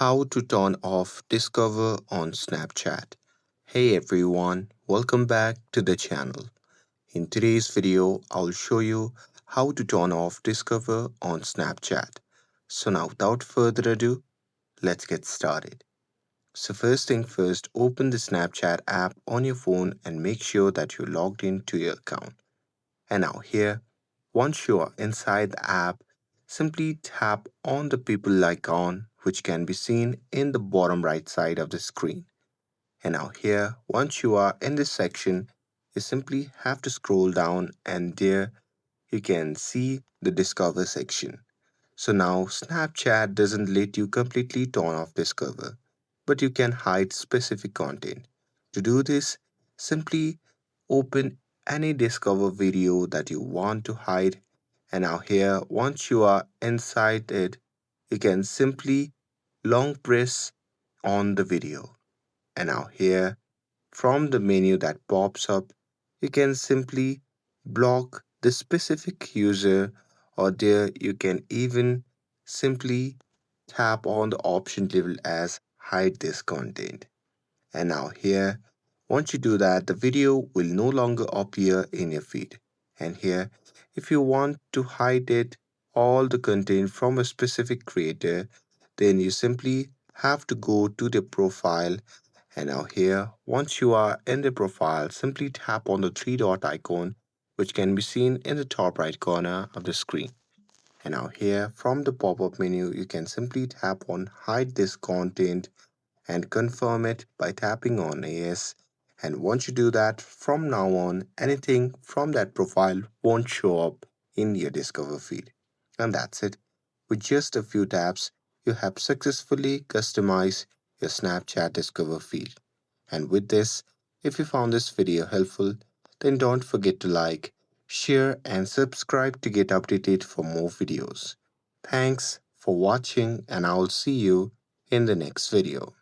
How to turn off Discover on Snapchat. Hey everyone, welcome back to the channel. In today's video, I'll show you how to turn off Discover on Snapchat. So now without further ado, let's get started. So first thing first, open the Snapchat app on your phone and make sure that you're logged into your account. And now here, once you are inside the app, simply tap on the people icon which can be seen in the bottom right side of the screen. And now here, once you are in this section, you simply have to scroll down and there you can see the Discover section. So now Snapchat doesn't let you completely turn off Discover, but you can hide specific content. To do this, simply open any Discover video that you want to hide. And now here, once you are inside it, you can simply long press on the video. And now here, from the menu that pops up, you can simply block the specific user, or there you can even simply tap on the option labeled as hide this content. And now here, once you do that, the video will no longer appear in your feed. And here, if you want to hide it, all the content from a specific creator, then you simply have to go to the profile. And now here, once you are in the profile, simply tap on the three dot icon, which can be seen in the top right corner of the screen. And now here, from the pop-up menu, you can simply tap on hide this content and confirm it by tapping on yes. And once you do that, from now on, anything from that profile won't show up in your Discover feed. And that's it. With just a few taps, you have successfully customized your Snapchat Discover feed. And with this, if you found this video helpful, then don't forget to like, share, and subscribe to get updated for more videos. Thanks for watching, and I'll see you in the next video.